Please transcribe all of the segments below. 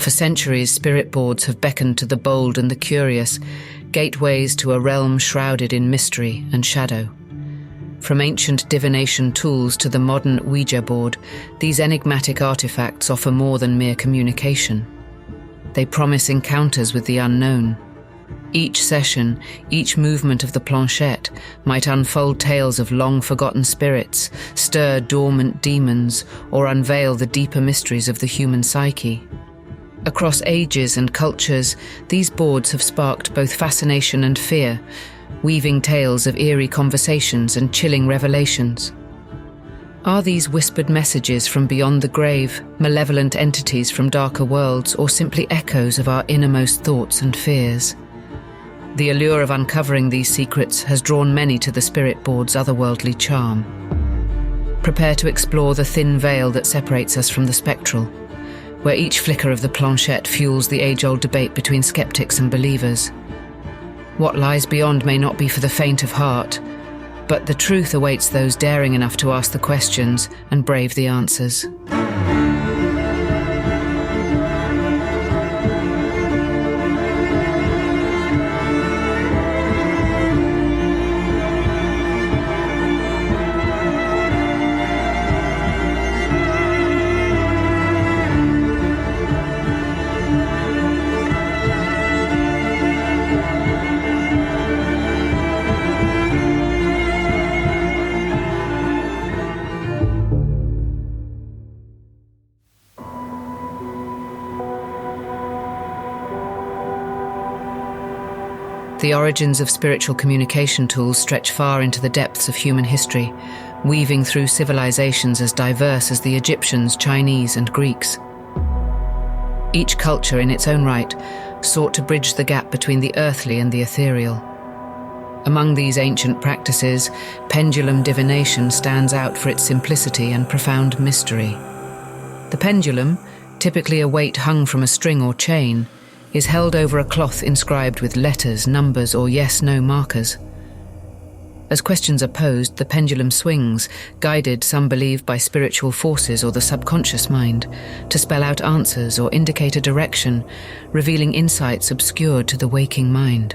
For centuries, spirit boards have beckoned to the bold and the curious, gateways to a realm shrouded in mystery and shadow. From ancient divination tools to the modern Ouija board, these enigmatic artifacts offer more than mere communication. They promise encounters with the unknown. Each session, each movement of the planchette might unfold tales of long-forgotten spirits, stir dormant demons, or unveil the deeper mysteries of the human psyche. Across ages and cultures, these boards have sparked both fascination and fear, weaving tales of eerie conversations and chilling revelations. Are these whispered messages from beyond the grave, malevolent entities from darker worlds, or simply echoes of our innermost thoughts and fears? The allure of uncovering these secrets has drawn many to the spirit board's otherworldly charm. Prepare to explore the thin veil that separates us from the spectral, where each flicker of the planchette fuels the age-old debate between skeptics and believers. What lies beyond may not be for the faint of heart, but the truth awaits those daring enough to ask the questions and brave the answers. The origins of spiritual communication tools stretch far into the depths of human history, weaving through civilizations as diverse as the Egyptians, Chinese, and Greeks. Each culture, in its own right, sought to bridge the gap between the earthly and the ethereal. Among these ancient practices, pendulum divination stands out for its simplicity and profound mystery. The pendulum, typically a weight hung from a string or chain, is held over a cloth inscribed with letters, numbers, or yes-no markers. As questions are posed, the pendulum swings, guided, some believe, by spiritual forces or the subconscious mind, to spell out answers or indicate a direction, revealing insights obscured to the waking mind.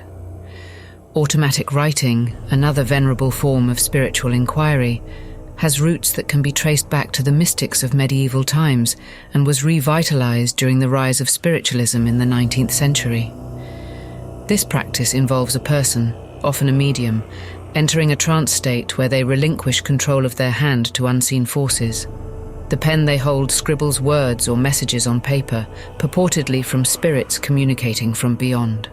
Automatic writing, another venerable form of spiritual inquiry, has roots that can be traced back to the mystics of medieval times and was revitalized during the rise of spiritualism in the 19th century. This practice involves a person, often a medium, entering a trance state where they relinquish control of their hand to unseen forces. The pen they hold scribbles words or messages on paper, purportedly from spirits communicating from beyond.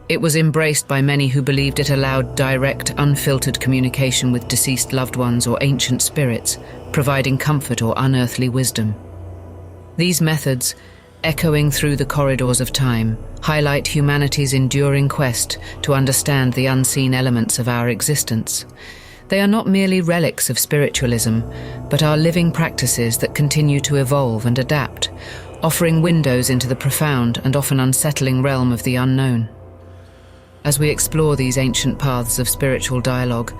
It was embraced by many who believed it allowed direct, unfiltered communication with deceased loved ones or ancient spirits, providing comfort or unearthly wisdom. These methods, echoing through the corridors of time, highlight humanity's enduring quest to understand the unseen elements of our existence. They are not merely relics of spiritualism, but are living practices that continue to evolve and adapt, offering windows into the profound and often unsettling realm of the unknown. As we explore these ancient paths of spiritual dialogue,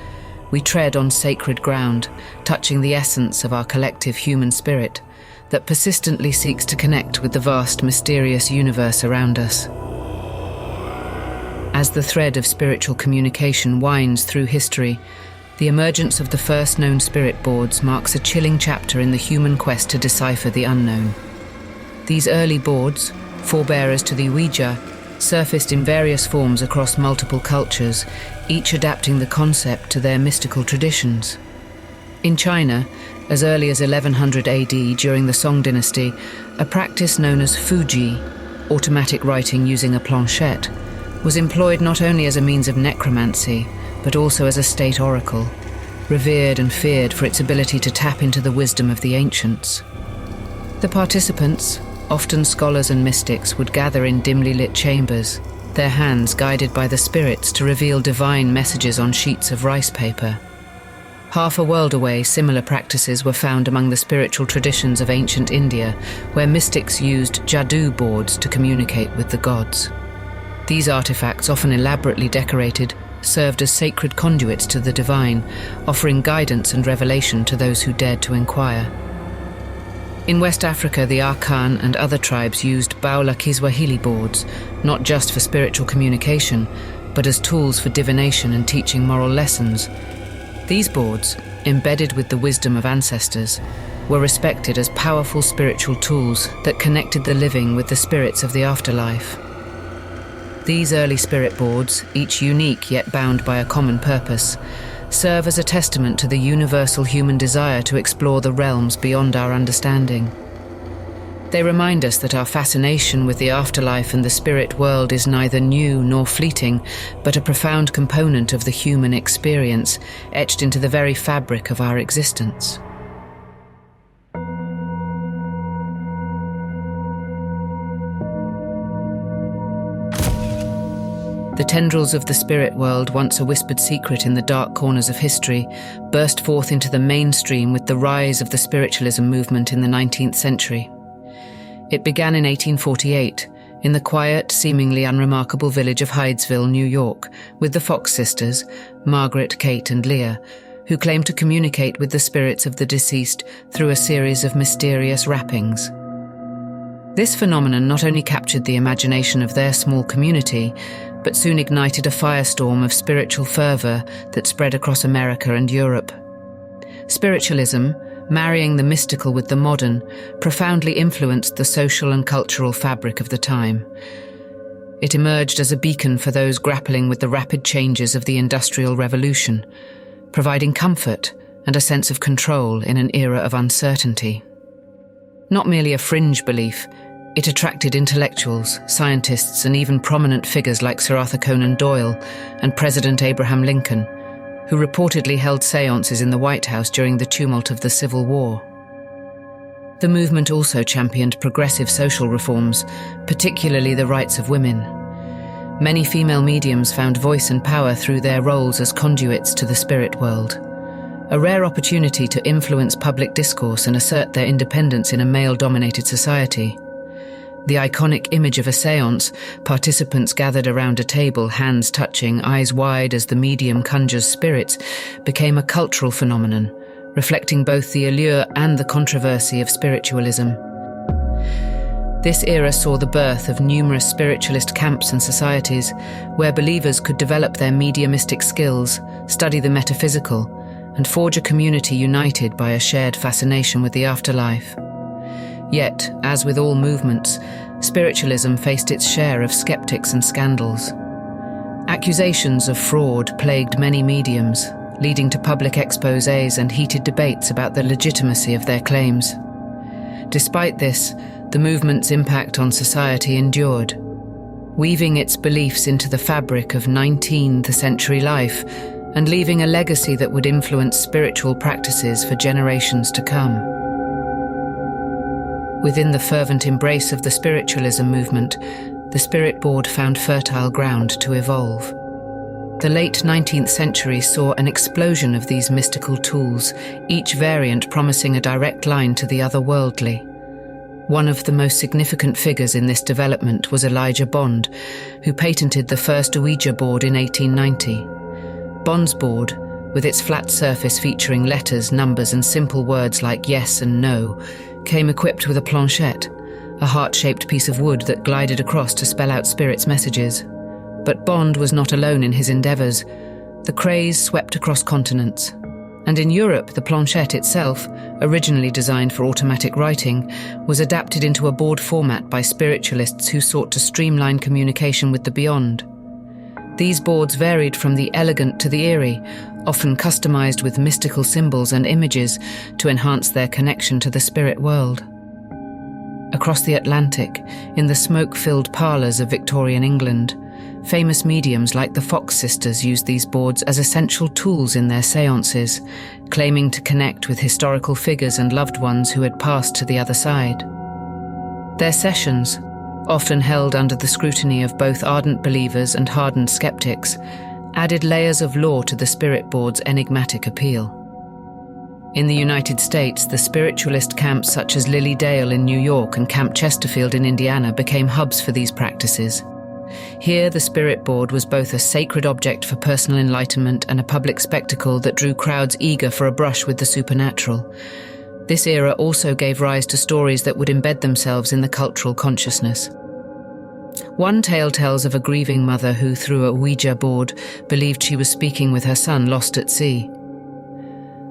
we tread on sacred ground, touching the essence of our collective human spirit that persistently seeks to connect with the vast, mysterious universe around us. As the thread of spiritual communication winds through history, the emergence of the first known spirit boards marks a chilling chapter in the human quest to decipher the unknown. These early boards, forebearers to the Ouija, surfaced in various forms across multiple cultures, each adapting the concept to their mystical traditions. In China, as early as 1100 AD during the Song dynasty, a practice known as Fuji, automatic writing using a planchette, was employed not only as a means of necromancy, but also as a state oracle, revered and feared for its ability to tap into the wisdom of the ancients. The participants, often scholars and mystics, would gather in dimly lit chambers, their hands guided by the spirits to reveal divine messages on sheets of rice paper. Half a world away, similar practices were found among the spiritual traditions of ancient India, where mystics used jadoo boards to communicate with the gods. These artifacts, often elaborately decorated, served as sacred conduits to the divine, offering guidance and revelation to those who dared to inquire. In West Africa, the Akan and other tribes used Baula Kiswahili boards, not just for spiritual communication, but as tools for divination and teaching moral lessons. These boards, embedded with the wisdom of ancestors, were respected as powerful spiritual tools that connected the living with the spirits of the afterlife. These early spirit boards, each unique yet bound by a common purpose, serve as a testament to the universal human desire to explore the realms beyond our understanding. They remind us that our fascination with the afterlife and the spirit world is neither new nor fleeting, but a profound component of the human experience, etched into the very fabric of our existence. The tendrils of the spirit world, once a whispered secret in the dark corners of history, burst forth into the mainstream with the rise of the spiritualism movement in the 19th century. It began in 1848, in the quiet, seemingly unremarkable village of Hydesville, New York, with the Fox sisters, Margaret, Kate, and Leah, who claimed to communicate with the spirits of the deceased through a series of mysterious rappings. This phenomenon not only captured the imagination of their small community, but soon ignited a firestorm of spiritual fervour that spread across America and Europe. Spiritualism, marrying the mystical with the modern, profoundly influenced the social and cultural fabric of the time. It emerged as a beacon for those grappling with the rapid changes of the Industrial Revolution, providing comfort and a sense of control in an era of uncertainty. Not merely a fringe belief, it attracted intellectuals, scientists, and even prominent figures like Sir Arthur Conan Doyle and President Abraham Lincoln, who reportedly held séances in the White House during the tumult of the Civil War. The movement also championed progressive social reforms, particularly the rights of women. Many female mediums found voice and power through their roles as conduits to the spirit world, a rare opportunity to influence public discourse and assert their independence in a male-dominated society. The iconic image of a séance, participants gathered around a table, hands touching, eyes wide as the medium conjures spirits, became a cultural phenomenon, reflecting both the allure and the controversy of spiritualism. This era saw the birth of numerous spiritualist camps and societies, where believers could develop their mediumistic skills, study the metaphysical, and forge a community united by a shared fascination with the afterlife. Yet, as with all movements, spiritualism faced its share of skeptics and scandals. Accusations of fraud plagued many mediums, leading to public exposés and heated debates about the legitimacy of their claims. Despite this, the movement's impact on society endured, weaving its beliefs into the fabric of 19th century life and leaving a legacy that would influence spiritual practices for generations to come. Within the fervent embrace of the spiritualism movement, the spirit board found fertile ground to evolve. The late 19th century saw an explosion of these mystical tools, each variant promising a direct line to the otherworldly. One of the most significant figures in this development was Elijah Bond, who patented the first Ouija board in 1890. Bond's board, with its flat surface featuring letters, numbers, and simple words like yes and no, came equipped with a planchette, a heart-shaped piece of wood that glided across to spell out spirits' messages. But Bond was not alone in his endeavours. The craze swept across continents. And in Europe, the planchette itself, originally designed for automatic writing, was adapted into a board format by spiritualists who sought to streamline communication with the beyond. These boards varied from the elegant to the eerie, often customized with mystical symbols and images to enhance their connection to the spirit world. Across the Atlantic, in the smoke-filled parlours of Victorian England, famous mediums like the Fox sisters used these boards as essential tools in their séances, claiming to connect with historical figures and loved ones who had passed to the other side. Their sessions, often held under the scrutiny of both ardent believers and hardened skeptics, added layers of lore to the spirit board's enigmatic appeal. In the United States, the spiritualist camps such as Lily Dale in New York and Camp Chesterfield in Indiana became hubs for these practices. Here, the spirit board was both a sacred object for personal enlightenment and a public spectacle that drew crowds eager for a brush with the supernatural. This era also gave rise to stories that would embed themselves in the cultural consciousness. One tale tells of a grieving mother who, through a Ouija board, believed she was speaking with her son lost at sea.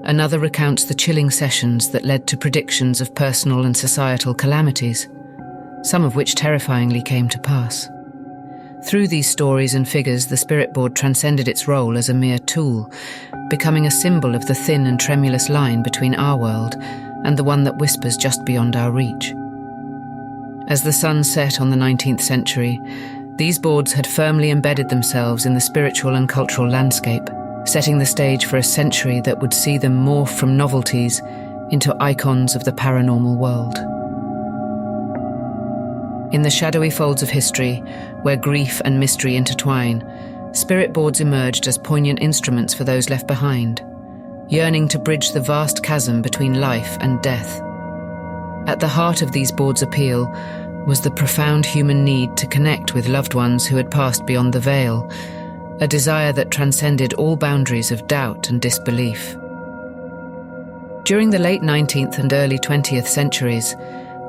Another recounts the chilling sessions that led to predictions of personal and societal calamities, some of which terrifyingly came to pass. Through these stories and figures, the spirit board transcended its role as a mere tool, becoming a symbol of the thin and tremulous line between our world and the one that whispers just beyond our reach. As the sun set on the 19th century, these boards had firmly embedded themselves in the spiritual and cultural landscape, setting the stage for a century that would see them morph from novelties into icons of the paranormal world. In the shadowy folds of history, where grief and mystery intertwine, spirit boards emerged as poignant instruments for those left behind, yearning to bridge the vast chasm between life and death. At the heart of these boards' appeal was the profound human need to connect with loved ones who had passed beyond the veil, a desire that transcended all boundaries of doubt and disbelief. During the late 19th and early 20th centuries,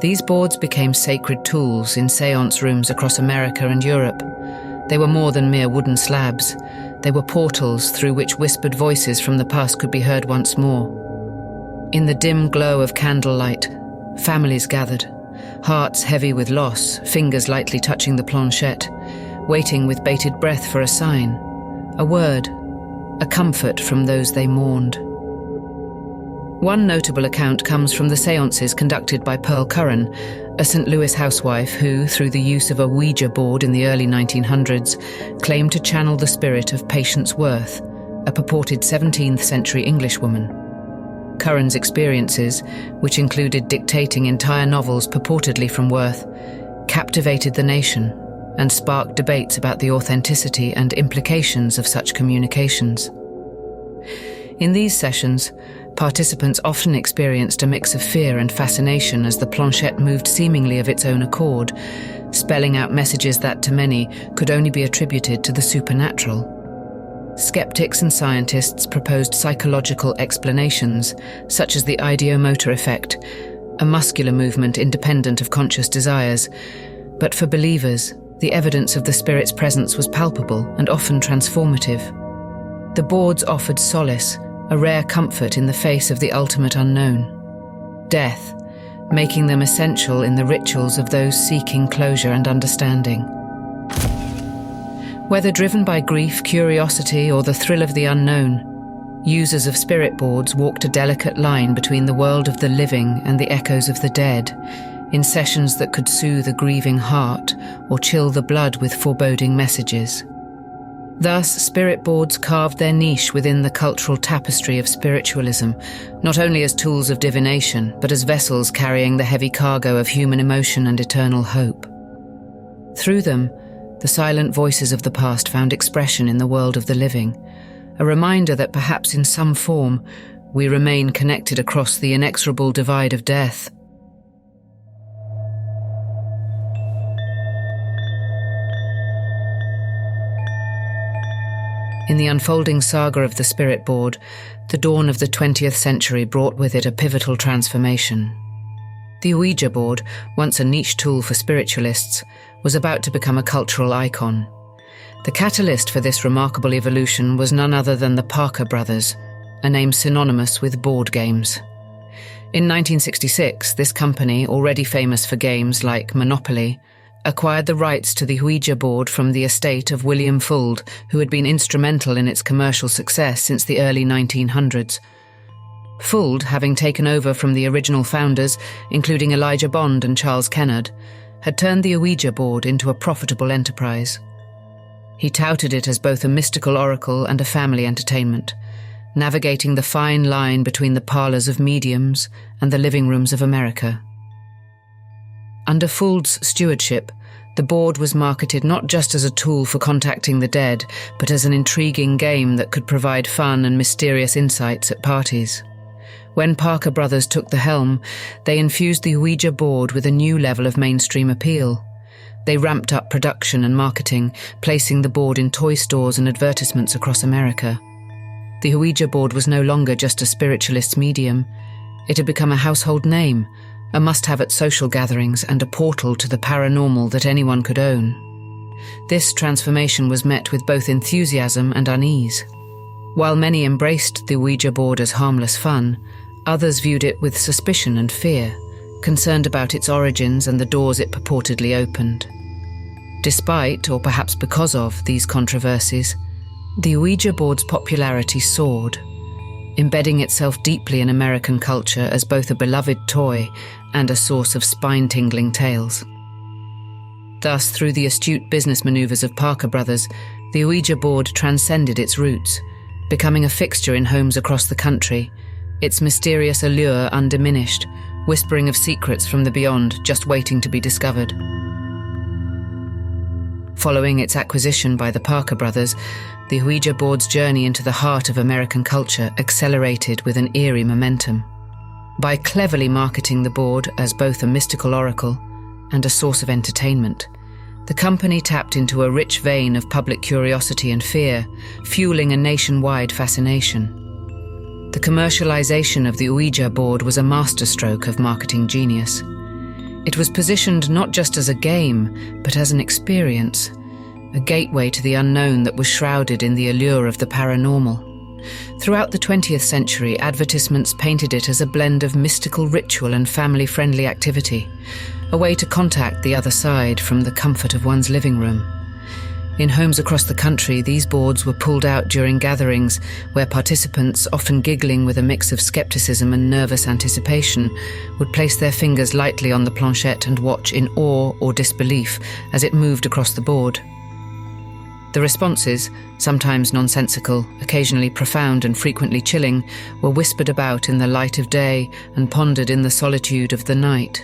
these boards became sacred tools in séance rooms across America and Europe. They were more than mere wooden slabs. They were portals through which whispered voices from the past could be heard once more. In the dim glow of candlelight, families gathered, hearts heavy with loss, fingers lightly touching the planchette, waiting with bated breath for a sign, a word, a comfort from those they mourned. One notable account comes from the séances conducted by Pearl Curran, a St. Louis housewife who, through the use of a Ouija board in the early 1900s, claimed to channel the spirit of Patience Worth, a purported 17th century Englishwoman. Curran's experiences, which included dictating entire novels purportedly from Worth, captivated the nation and sparked debates about the authenticity and implications of such communications. In these sessions, participants often experienced a mix of fear and fascination as the planchette moved seemingly of its own accord, spelling out messages that, to many, could only be attributed to the supernatural. Skeptics and scientists proposed psychological explanations, such as the ideomotor effect, a muscular movement independent of conscious desires. But for believers, the evidence of the spirit's presence was palpable and often transformative. The boards offered solace, a rare comfort in the face of the ultimate unknown, death, making them essential in the rituals of those seeking closure and understanding. Whether driven by grief, curiosity, or the thrill of the unknown, users of spirit boards walked a delicate line between the world of the living and the echoes of the dead, in sessions that could soothe a grieving heart or chill the blood with foreboding messages. Thus, spirit boards carved their niche within the cultural tapestry of spiritualism, not only as tools of divination, but as vessels carrying the heavy cargo of human emotion and eternal hope. Through them, the silent voices of the past found expression in the world of the living, a reminder that perhaps in some form we remain connected across the inexorable divide of death. In the unfolding saga of the spirit board, the dawn of the 20th century brought with it a pivotal transformation. The Ouija board, once a niche tool for spiritualists, was about to become a cultural icon. The catalyst for this remarkable evolution was none other than the Parker brothers, a name synonymous with board games. In 1966, this company, already famous for games like Monopoly, acquired the rights to the Ouija board from the estate of William Fuld, who had been instrumental in its commercial success since the early 1900s. Fuld, having taken over from the original founders, including Elijah Bond and Charles Kennard, had turned the Ouija board into a profitable enterprise. He touted it as both a mystical oracle and a family entertainment, navigating the fine line between the parlors of mediums and the living rooms of America. Under Fuld's stewardship, the board was marketed not just as a tool for contacting the dead, but as an intriguing game that could provide fun and mysterious insights at parties. When Parker brothers took the helm, they infused the Ouija board with a new level of mainstream appeal. They ramped up production and marketing, placing the board in toy stores and advertisements across America. The Ouija board was no longer just a spiritualist's medium. It had become a household name, a must-have at social gatherings and a portal to the paranormal that anyone could own. This transformation was met with both enthusiasm and unease. While many embraced the Ouija board as harmless fun, others viewed it with suspicion and fear, concerned about its origins and the doors it purportedly opened. Despite, or perhaps because of, these controversies, the Ouija board's popularity soared, embedding itself deeply in American culture as both a beloved toy and a source of spine-tingling tales. Thus, through the astute business maneuvers of Parker Brothers, the Ouija board transcended its roots, becoming a fixture in homes across the country, its mysterious allure undiminished, whispering of secrets from the beyond just waiting to be discovered. Following its acquisition by the Parker Brothers, the Ouija board's journey into the heart of American culture accelerated with an eerie momentum. By cleverly marketing the board as both a mystical oracle and a source of entertainment, the company tapped into a rich vein of public curiosity and fear, fueling a nationwide fascination. The commercialization of the Ouija board was a masterstroke of marketing genius. It was positioned not just as a game, but as an experience, a gateway to the unknown that was shrouded in the allure of the paranormal. Throughout the 20th century, advertisements painted it as a blend of mystical ritual and family-friendly activity, a way to contact the other side from the comfort of one's living room. In homes across the country, these boards were pulled out during gatherings where participants, often giggling with a mix of skepticism and nervous anticipation, would place their fingers lightly on the planchette and watch in awe or disbelief as it moved across the board. The responses, sometimes nonsensical, occasionally profound and frequently chilling, were whispered about in the light of day and pondered in the solitude of the night.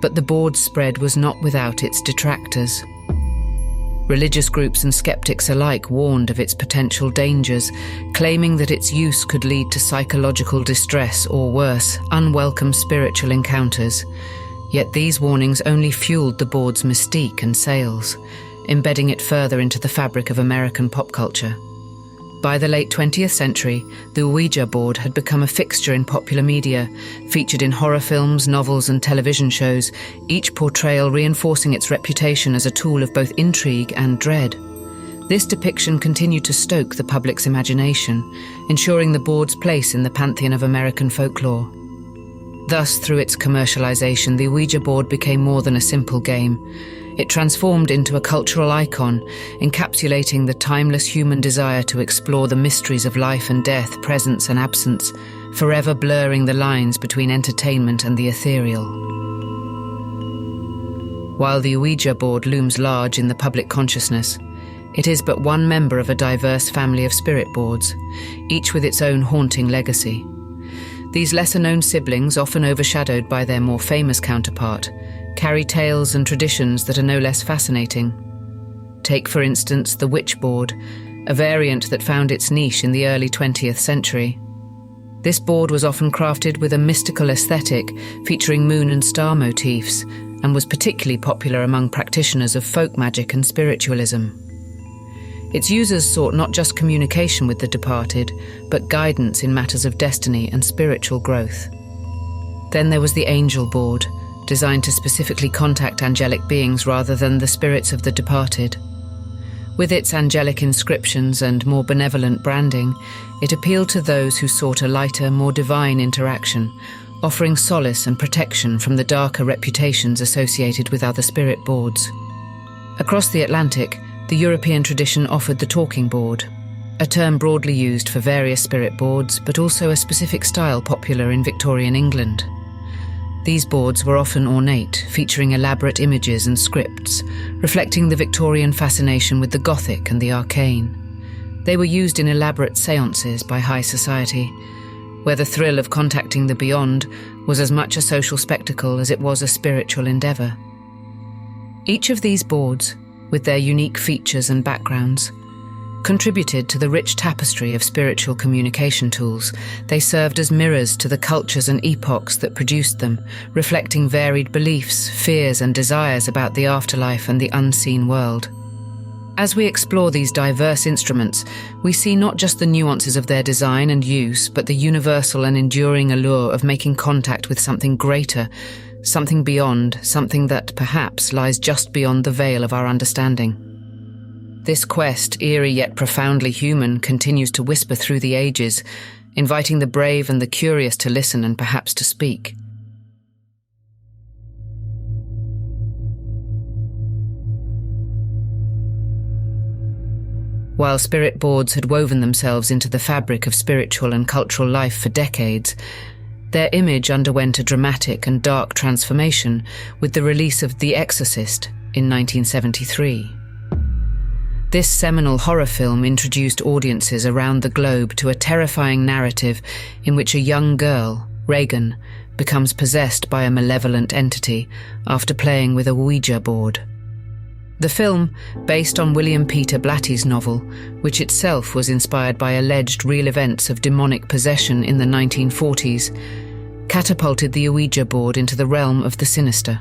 But the board's spread was not without its detractors. Religious groups and skeptics alike warned of its potential dangers, claiming that its use could lead to psychological distress or worse, unwelcome spiritual encounters. Yet these warnings only fueled the board's mystique and sales, embedding it further into the fabric of American pop culture. By the late 20th century, the Ouija board had become a fixture in popular media, featured in horror films, novels, and television shows, each portrayal reinforcing its reputation as a tool of both intrigue and dread. This depiction continued to stoke the public's imagination, ensuring the board's place in the pantheon of American folklore. Thus, through its commercialization, the Ouija board became more than a simple game. It transformed into a cultural icon, encapsulating the timeless human desire to explore the mysteries of life and death, presence and absence, forever blurring the lines between entertainment and the ethereal. While the Ouija board looms large in the public consciousness, it is but one member of a diverse family of spirit boards, each with its own haunting legacy. These lesser-known siblings, often overshadowed by their more famous counterpart, carry tales and traditions that are no less fascinating. Take, for instance, the witch board, a variant that found its niche in the early 20th century. This board was often crafted with a mystical aesthetic, featuring moon and star motifs, and was particularly popular among practitioners of folk magic and spiritualism. Its users sought not just communication with the departed, but guidance in matters of destiny and spiritual growth. Then there was the angel board, designed to specifically contact angelic beings rather than the spirits of the departed. With its angelic inscriptions and more benevolent branding, it appealed to those who sought a lighter, more divine interaction, offering solace and protection from the darker reputations associated with other spirit boards. Across the Atlantic, the European tradition offered the talking board, a term broadly used for various spirit boards, but also a specific style popular in Victorian England. These boards were often ornate, featuring elaborate images and scripts, reflecting the Victorian fascination with the Gothic and the arcane. They were used in elaborate séances by high society, where the thrill of contacting the beyond was as much a social spectacle as it was a spiritual endeavour. Each of these boards, with their unique features and backgrounds, contributed to the rich tapestry of spiritual communication tools. They served as mirrors to the cultures and epochs that produced them, reflecting varied beliefs, fears and desires about the afterlife and the unseen world. As we explore these diverse instruments, we see not just the nuances of their design and use, but the universal and enduring allure of making contact with something greater, something beyond, something that perhaps lies just beyond the veil of our understanding. This quest, eerie yet profoundly human, continues to whisper through the ages, inviting the brave and the curious to listen and perhaps to speak. While spirit boards had woven themselves into the fabric of spiritual and cultural life for decades, their image underwent a dramatic and dark transformation with the release of The Exorcist in 1973. This seminal horror film introduced audiences around the globe to a terrifying narrative in which a young girl, Regan, becomes possessed by a malevolent entity after playing with a Ouija board. The film, based on William Peter Blatty's novel, which itself was inspired by alleged real events of demonic possession in the 1940s, catapulted the Ouija board into the realm of the sinister.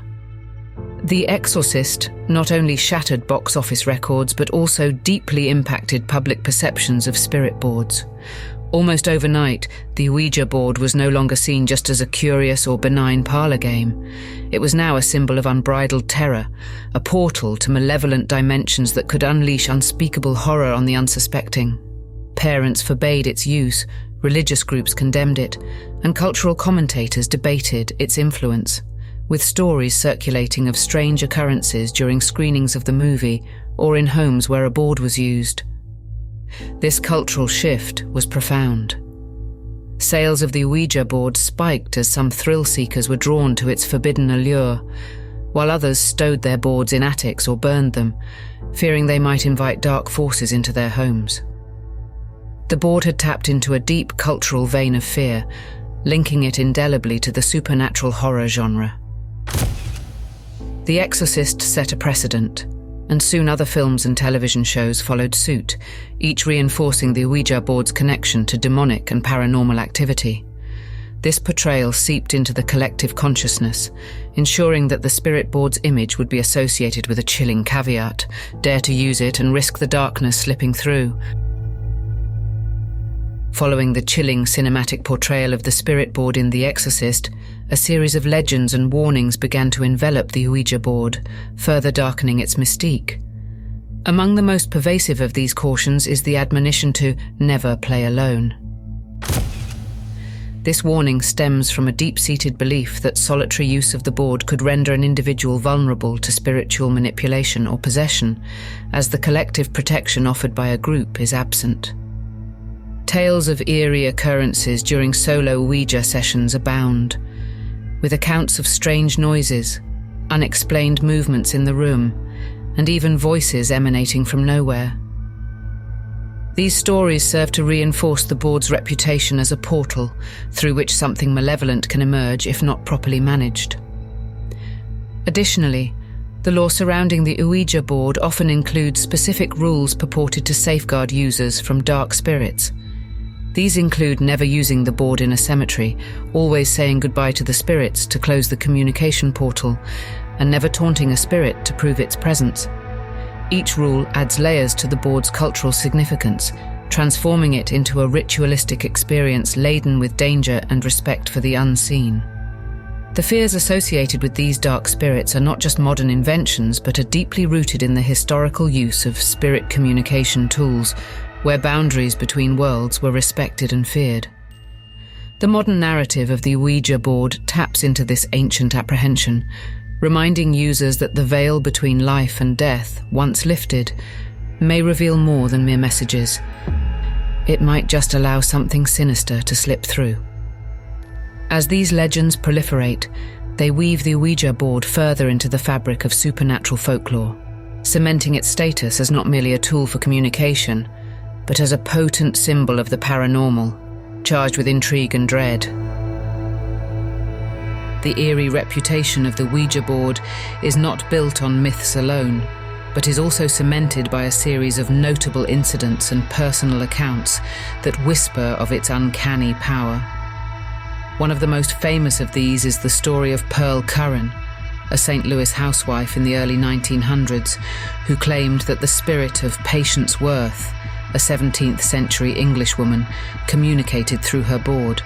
The Exorcist not only shattered box office records but also deeply impacted public perceptions of spirit boards. Almost overnight, the Ouija board was no longer seen just as a curious or benign parlor game. It was now a symbol of unbridled terror, a portal to malevolent dimensions that could unleash unspeakable horror on the unsuspecting. Parents forbade its use, religious groups condemned it, and cultural commentators debated its influence, with stories circulating of strange occurrences during screenings of the movie or in homes where a board was used. This cultural shift was profound. Sales of the Ouija board spiked as some thrill seekers were drawn to its forbidden allure, while others stowed their boards in attics or burned them, fearing they might invite dark forces into their homes. The board had tapped into a deep cultural vein of fear, linking it indelibly to the supernatural horror genre. The Exorcist set a precedent, and soon other films and television shows followed suit, each reinforcing the Ouija board's connection to demonic and paranormal activity. This portrayal seeped into the collective consciousness, ensuring that the spirit board's image would be associated with a chilling caveat: dare to use it and risk the darkness slipping through. Following the chilling cinematic portrayal of the spirit board in The Exorcist, a series of legends and warnings began to envelop the Ouija board, further darkening its mystique. Among the most pervasive of these cautions is the admonition to never play alone. This warning stems from a deep-seated belief that solitary use of the board could render an individual vulnerable to spiritual manipulation or possession, as the collective protection offered by a group is absent. Tales of eerie occurrences during solo Ouija sessions abound, with accounts of strange noises, unexplained movements in the room, and even voices emanating from nowhere. These stories serve to reinforce the board's reputation as a portal through which something malevolent can emerge if not properly managed. Additionally, the law surrounding the Ouija board often includes specific rules purported to safeguard users from dark spirits. These include never using the board in a cemetery, always saying goodbye to the spirits to close the communication portal, and never taunting a spirit to prove its presence. Each rule adds layers to the board's cultural significance, transforming it into a ritualistic experience laden with danger and respect for the unseen. The fears associated with these dark spirits are not just modern inventions, but are deeply rooted in the historical use of spirit communication tools, where boundaries between worlds were respected and feared. The modern narrative of the Ouija board taps into this ancient apprehension, reminding users that the veil between life and death, once lifted, may reveal more than mere messages. It might just allow something sinister to slip through. As these legends proliferate, they weave the Ouija board further into the fabric of supernatural folklore, cementing its status as not merely a tool for communication, but as a potent symbol of the paranormal, charged with intrigue and dread. The eerie reputation of the Ouija board is not built on myths alone, but is also cemented by a series of notable incidents and personal accounts that whisper of its uncanny power. One of the most famous of these is the story of Pearl Curran, a St. Louis housewife in the early 1900s, who claimed that the spirit of Patience Worth, a 17th century Englishwoman, communicated through her board.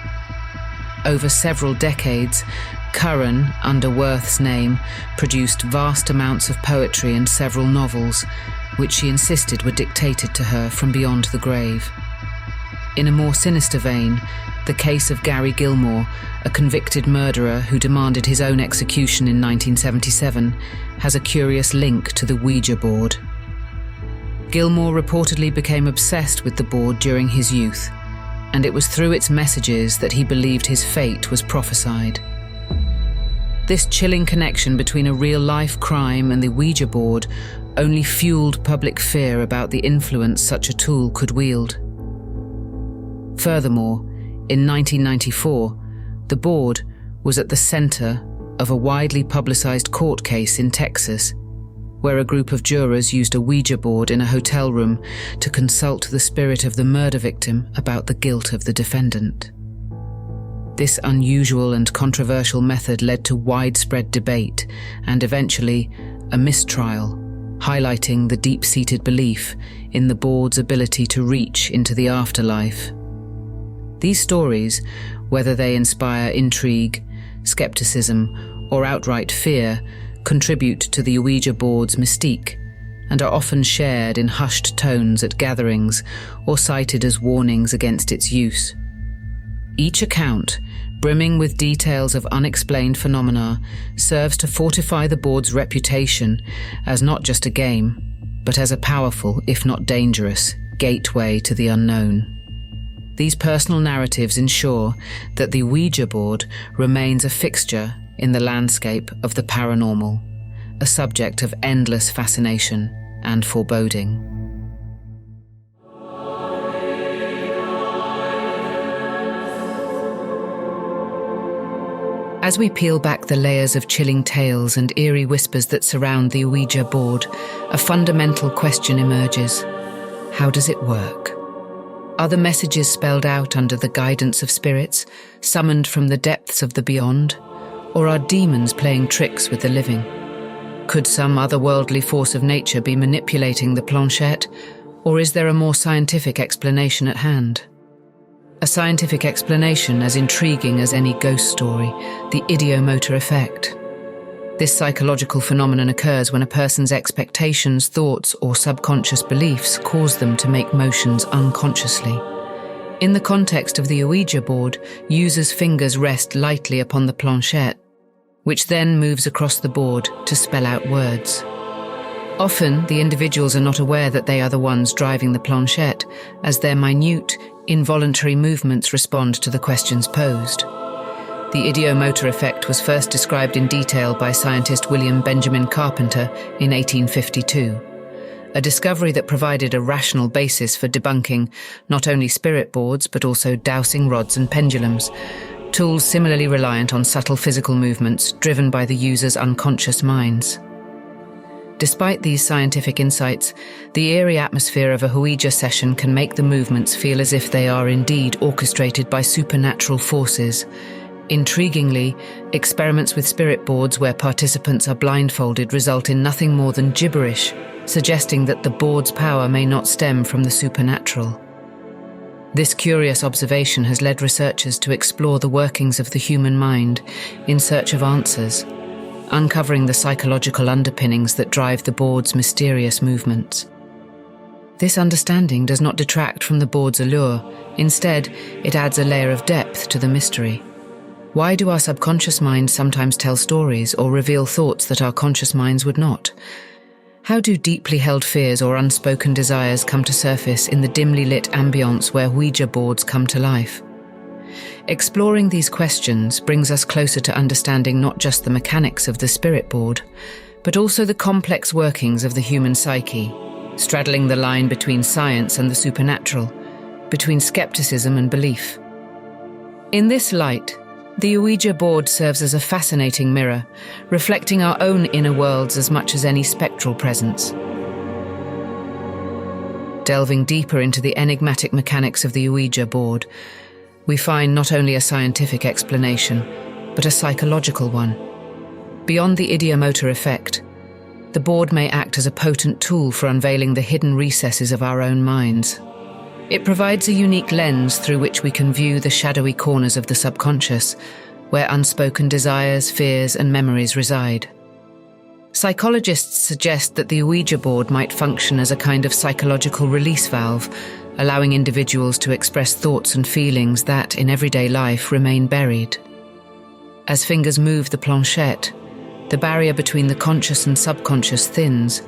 Over several decades, Curran, under Worth's name, produced vast amounts of poetry and several novels, which she insisted were dictated to her from beyond the grave. In a more sinister vein, the case of Gary Gilmore, a convicted murderer who demanded his own execution in 1977, has a curious link to the Ouija board. Gilmore reportedly became obsessed with the board during his youth, and it was through its messages that he believed his fate was prophesied. This chilling connection between a real-life crime and the Ouija board only fueled public fear about the influence such a tool could wield. Furthermore, in 1994, the board was at the center of a widely publicized court case in Texas, where a group of jurors used a Ouija board in a hotel room to consult the spirit of the murder victim about the guilt of the defendant. This unusual and controversial method led to widespread debate and eventually a mistrial, highlighting the deep-seated belief in the board's ability to reach into the afterlife. These stories, whether they inspire intrigue, skepticism, or outright fear, contribute to the Ouija board's mystique and are often shared in hushed tones at gatherings or cited as warnings against its use. Each account, brimming with details of unexplained phenomena, serves to fortify the board's reputation as not just a game, but as a powerful, if not dangerous, gateway to the unknown. These personal narratives ensure that the Ouija board remains a fixture in the landscape of the paranormal, a subject of endless fascination and foreboding. As we peel back the layers of chilling tales and eerie whispers that surround the Ouija board, a fundamental question emerges. How does it work? Are the messages spelled out under the guidance of spirits, summoned from the depths of the beyond? Or are demons playing tricks with the living? Could some otherworldly force of nature be manipulating the planchette? Or is there a more scientific explanation at hand? A scientific explanation as intriguing as any ghost story, the ideomotor effect. This psychological phenomenon occurs when a person's expectations, thoughts, or subconscious beliefs cause them to make motions unconsciously. In the context of the Ouija board, users' fingers rest lightly upon the planchette, which then moves across the board to spell out words. Often, the individuals are not aware that they are the ones driving the planchette, as their minute, involuntary movements respond to the questions posed. The ideomotor effect was first described in detail by scientist William Benjamin Carpenter in 1852, a discovery that provided a rational basis for debunking not only spirit boards but also dowsing rods and pendulums, tools similarly reliant on subtle physical movements driven by the user's unconscious minds. Despite these scientific insights, the eerie atmosphere of a Ouija session can make the movements feel as if they are indeed orchestrated by supernatural forces. Intriguingly, experiments with spirit boards where participants are blindfolded result in nothing more than gibberish, suggesting that the board's power may not stem from the supernatural. This curious observation has led researchers to explore the workings of the human mind in search of answers, uncovering the psychological underpinnings that drive the board's mysterious movements. This understanding does not detract from the board's allure. Instead, it adds a layer of depth to the mystery. Why do our subconscious minds sometimes tell stories or reveal thoughts that our conscious minds would not? How do deeply held fears or unspoken desires come to surface in the dimly lit ambience where Ouija boards come to life? Exploring these questions brings us closer to understanding not just the mechanics of the spirit board, but also the complex workings of the human psyche, straddling the line between science and the supernatural, between skepticism and belief. In this light, the Ouija board serves as a fascinating mirror, reflecting our own inner worlds as much as any spectral presence. Delving deeper into the enigmatic mechanics of the Ouija board, we find not only a scientific explanation, but a psychological one. Beyond the ideomotor effect, the board may act as a potent tool for unveiling the hidden recesses of our own minds. It provides a unique lens through which we can view the shadowy corners of the subconscious, where unspoken desires, fears, and memories reside. Psychologists suggest that the Ouija board might function as a kind of psychological release valve, allowing individuals to express thoughts and feelings that, in everyday life, remain buried. As fingers move the planchette, the barrier between the conscious and subconscious thins.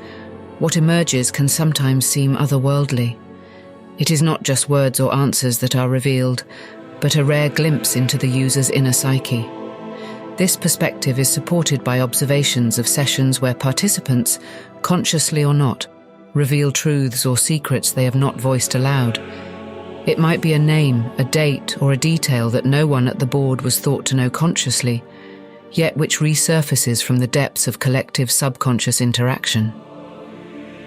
What emerges can sometimes seem otherworldly. It is not just words or answers that are revealed, but a rare glimpse into the user's inner psyche. This perspective is supported by observations of sessions where participants, consciously or not, reveal truths or secrets they have not voiced aloud. It might be a name, a date, or a detail that no one at the board was thought to know consciously, yet which resurfaces from the depths of collective subconscious interaction.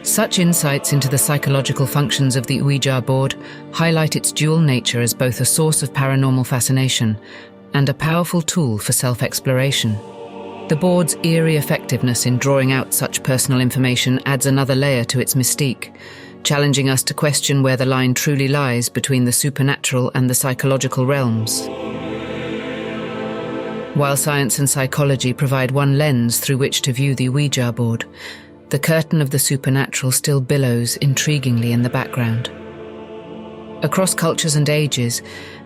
Such insights into the psychological functions of the Ouija board highlight its dual nature as both a source of paranormal fascination and a powerful tool for self-exploration. The board's eerie effectiveness in drawing out such personal information adds another layer to its mystique, challenging us to question where the line truly lies between the supernatural and the psychological realms. While science and psychology provide one lens through which to view the Ouija board, the curtain of the supernatural still billows intriguingly in the background. Across cultures and ages,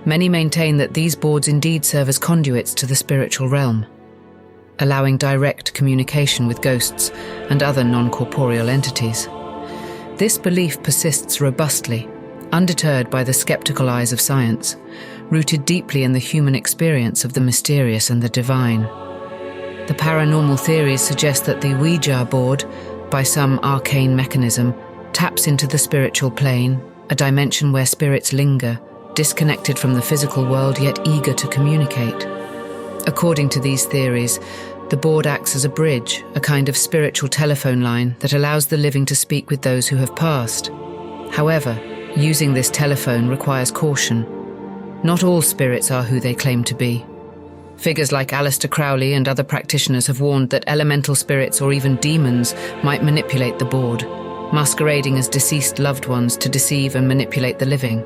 many maintain that these boards indeed serve as conduits to the spiritual realm, allowing direct communication with ghosts and other non-corporeal entities. This belief persists robustly, undeterred by the skeptical eyes of science, rooted deeply in the human experience of the mysterious and the divine. The paranormal theories suggest that the Ouija board, by some arcane mechanism, taps into the spiritual plane, a dimension where spirits linger, disconnected from the physical world yet eager to communicate. According to these theories, the board acts as a bridge, a kind of spiritual telephone line that allows the living to speak with those who have passed. However, using this telephone requires caution. Not all spirits are who they claim to be. Figures like Aleister Crowley and other practitioners have warned that elemental spirits or even demons might manipulate the board, masquerading as deceased loved ones to deceive and manipulate the living.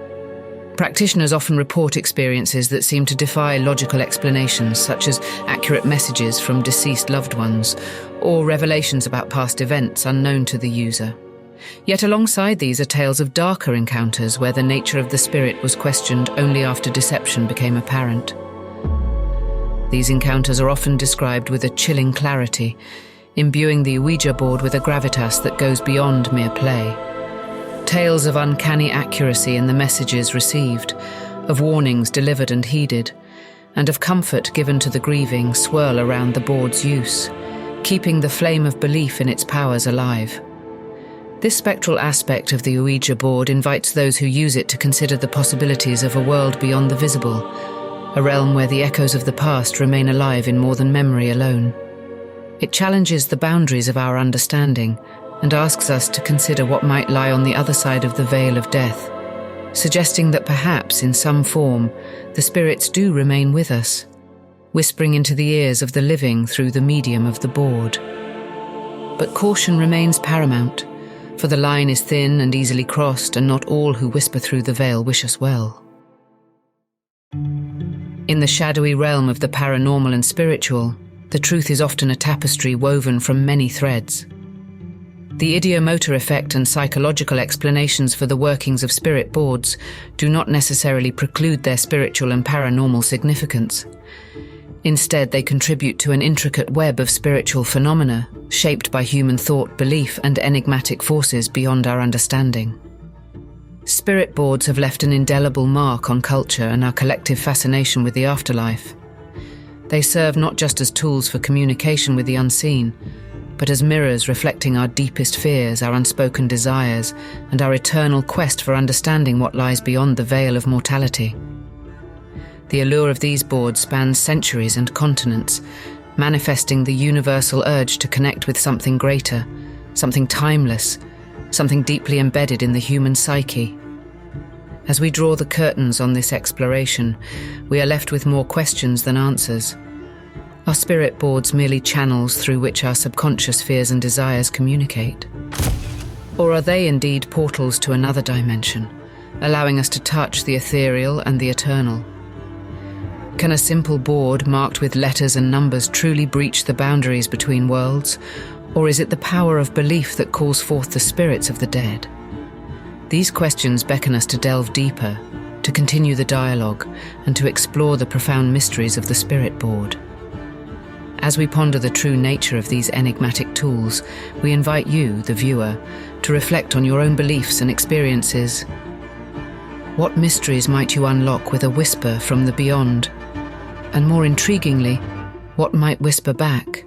Practitioners often report experiences that seem to defy logical explanations, such as accurate messages from deceased loved ones, or revelations about past events unknown to the user. Yet alongside these are tales of darker encounters where the nature of the spirit was questioned only after deception became apparent. These encounters are often described with a chilling clarity, imbuing the Ouija board with a gravitas that goes beyond mere play. Tales of uncanny accuracy in the messages received, of warnings delivered and heeded, and of comfort given to the grieving swirl around the board's use, keeping the flame of belief in its powers alive. This spectral aspect of the Ouija board invites those who use it to consider the possibilities of a world beyond the visible, a realm where the echoes of the past remain alive in more than memory alone. It challenges the boundaries of our understanding and asks us to consider what might lie on the other side of the veil of death, suggesting that perhaps in some form the spirits do remain with us, whispering into the ears of the living through the medium of the board. But caution remains paramount, for the line is thin and easily crossed, and not all who whisper through the veil wish us well. In the shadowy realm of the paranormal and spiritual, the truth is often a tapestry woven from many threads. The ideomotor effect and psychological explanations for the workings of spirit boards do not necessarily preclude their spiritual and paranormal significance. Instead, they contribute to an intricate web of spiritual phenomena, shaped by human thought, belief, and enigmatic forces beyond our understanding. Spirit boards have left an indelible mark on culture and our collective fascination with the afterlife. They serve not just as tools for communication with the unseen, but as mirrors reflecting our deepest fears, our unspoken desires, and our eternal quest for understanding what lies beyond the veil of mortality. The allure of these boards spans centuries and continents, manifesting the universal urge to connect with something greater, something timeless, something deeply embedded in the human psyche. As we draw the curtains on this exploration, we are left with more questions than answers. Are spirit boards merely channels through which our subconscious fears and desires communicate? Or are they indeed portals to another dimension, allowing us to touch the ethereal and the eternal? Can a simple board marked with letters and numbers truly breach the boundaries between worlds, or is it the power of belief that calls forth the spirits of the dead? These questions beckon us to delve deeper, to continue the dialogue, and to explore the profound mysteries of the spirit board. As we ponder the true nature of these enigmatic tools, we invite you, the viewer, to reflect on your own beliefs and experiences. What mysteries might you unlock with a whisper from the beyond? And more intriguingly, what might whisper back?